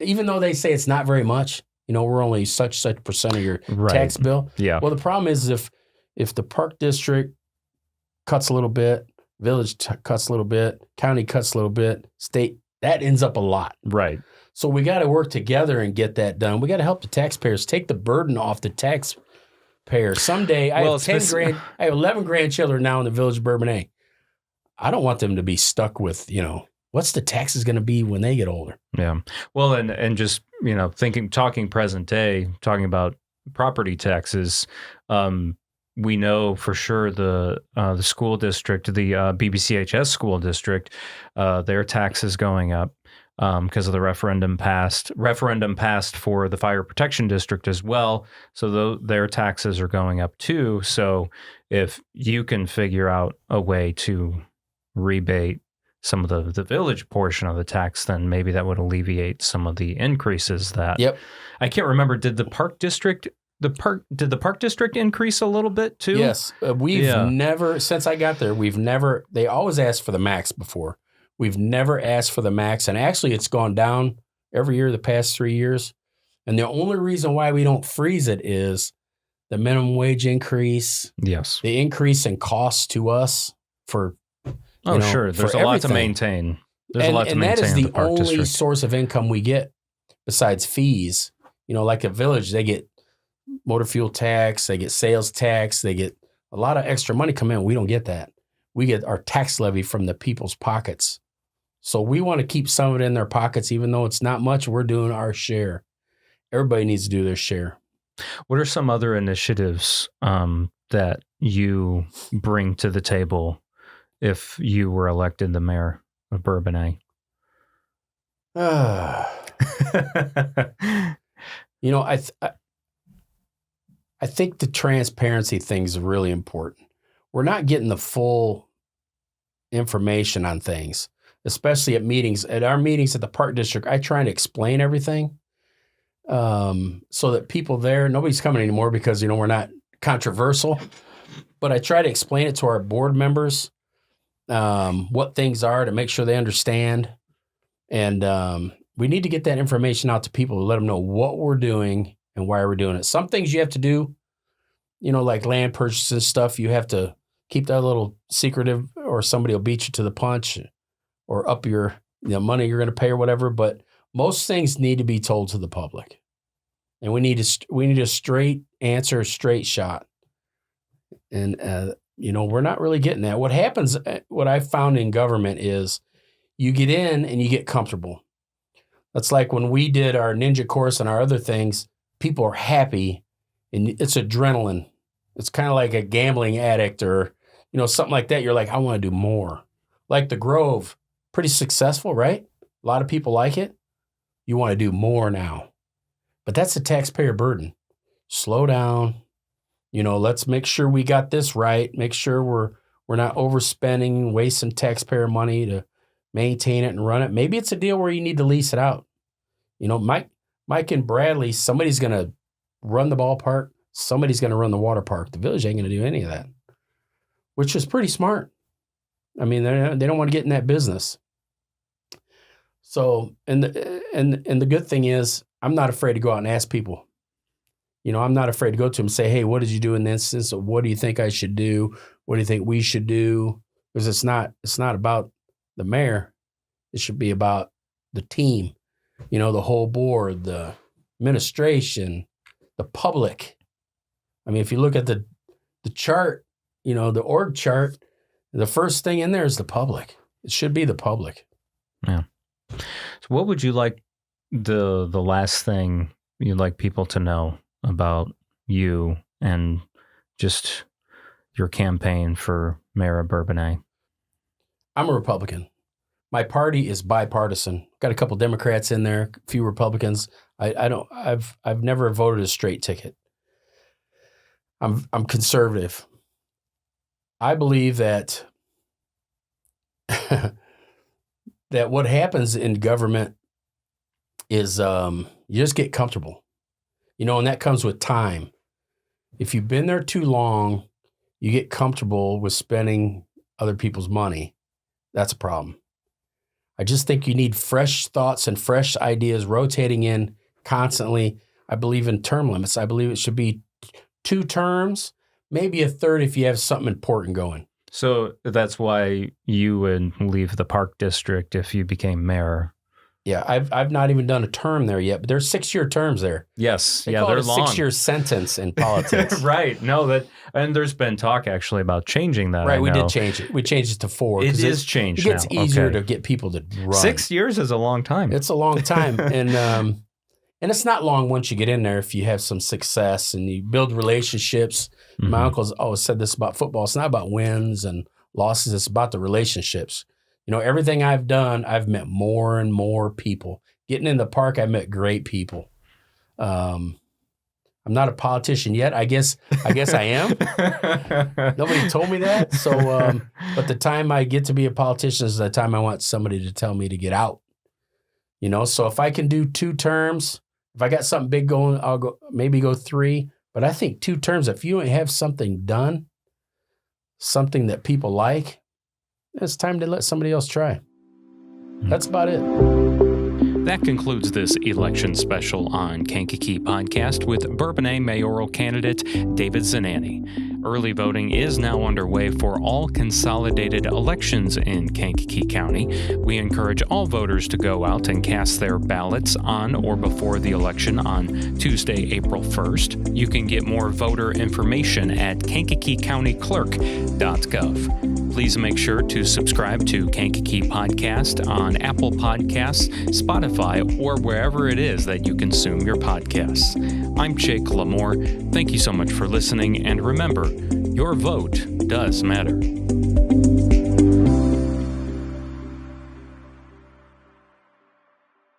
even though they say it's not very much, we're only such percent of your tax bill. Yeah. Well, the problem is if the park district cuts a little bit, village cuts a little bit, county cuts a little bit, state, that ends up a lot. Right. So we got to work together and get that done. We got to help the taxpayers, take the burden off the taxpayers. Someday, I have 11 grandchildren now in the Village of Bourbonnais. I don't want them to be stuck with, what's the taxes going to be when they get older? Yeah. Well, and just, talking present day, talking about property taxes, we know for sure the school district, the BBCHS school district, their taxes going up because of the referendum passed for the fire protection district as well. So their taxes are going up too. So if you can figure out a way to rebate some of the village portion of the tax, then maybe that would alleviate some of the increases that. Yep. I can't remember. Did the park district increase a little bit too? Yes. We've never, since I got there, they always asked for the max before. We've never asked for the max. And actually it's gone down every year the past 3 years. And the only reason why we don't freeze it is the minimum wage increase. Yes. The increase in costs to us for, sure. There's a lot to maintain. And that is the only source of income we get besides fees. Like a village, they get motor fuel tax, they get sales tax, they get a lot of extra money come in. We don't get that. We get our tax levy from the people's pockets. So we want to keep some of it in their pockets, even though it's not much. We're doing our share. Everybody needs to do their share. What are some other initiatives that you bring to the table if you were elected the mayor of Bourbonnais? I think the transparency thing is really important. We're not getting the full information on things, especially at meetings. At our meetings at the park district, I try to explain everything so that people there, nobody's coming anymore because, we're not controversial. But I try to explain it to our board members, what things are to make sure they understand. And we need to get that information out to people to let them know what we're doing and why we're doing it. Some things you have to do, like land purchases and stuff, you have to keep that a little secretive or somebody will beat you to the punch or up your money you're going to pay or whatever. But most things need to be told to the public. And we need a straight answer, straight shot. And, we're not really getting that. What happens, what I found in government is you get in and you get comfortable. That's like when we did our ninja course and our other things, people are happy and it's adrenaline. It's kind of like a gambling addict or, something like that. You're like, I want to do more. Like the Grove, pretty successful, right? A lot of people like it. You want to do more now. But that's a taxpayer burden. Slow down. Let's make sure we got this right. Make sure we're not overspending, wasting taxpayer money to maintain it and run it. Maybe it's a deal where you need to lease it out. Mike and Bradley, somebody's going to run the ballpark. Somebody's going to run the water park. The village ain't going to do any of that, which is pretty smart. I mean, they don't want to get in that business. So, and the good thing is, I'm not afraid to go out and ask people. I'm not afraid to go to them and say, hey, what did you do in this instance? What do you think I should do? What do you think we should do? Because it's not about the mayor. It should be about the team, the whole board, the administration, the public. I mean, if you look at the chart, the org chart, the first thing in there is the public. It should be the public. Yeah. So what would you like the last thing you'd like people to know about you and just your campaign for mayor of Bourbonnais? I'm a Republican. my party is bipartisan. Got a couple Democrats in there, a few Republicans. I've never voted a straight ticket. I'm conservative. I believe that that what happens in government is you just get comfortable, and that comes with time. If you've been there too long, you get comfortable with spending other people's money. That's a problem. I just think you need fresh thoughts and fresh ideas rotating in constantly. I believe in term limits. I believe it should be 2 terms, maybe a third if you have something important going. So that's why you would leave the Park District if you became mayor. Yeah, I've not even done a term there yet, but there's 6-year terms there. Yes, they're long. 6-year sentence in politics. Right. No, and there's been talk actually about changing that. Right, we did change it. We changed it to 4. It is changed. It gets easier Okay. to get people to run. 6 years is a long time. It's a long time, and it's not long once you get in there if you have some success and you build relationships. Mm-hmm. My uncle's always said this about football. It's not about wins and losses. It's about the relationships. Everything I've done, I've met more and more people. Getting in the park, I met great people. I'm not a politician yet. I guess I am. Nobody told me that. So, but the time I get to be a politician is the time I want somebody to tell me to get out. So if I can do 2 terms, if I got something big going, I'll go 3. But I think 2 terms, if you have something done, something that people like, it's time to let somebody else try. That's about it. That concludes this election special on Kankakee Podcast with Bourbonnais mayoral candidate David Zinnani. Early voting is now underway for all consolidated elections in Kankakee County. We encourage all voters to go out and cast their ballots on or before the election on Tuesday, April 1st. You can get more voter information at kankakeecountyclerk.gov. Please make sure to subscribe to Kankakee Podcast on Apple Podcasts, Spotify, or wherever it is that you consume your podcasts. I'm Jake LaMore. Thank you so much for listening, and remember, your vote does matter.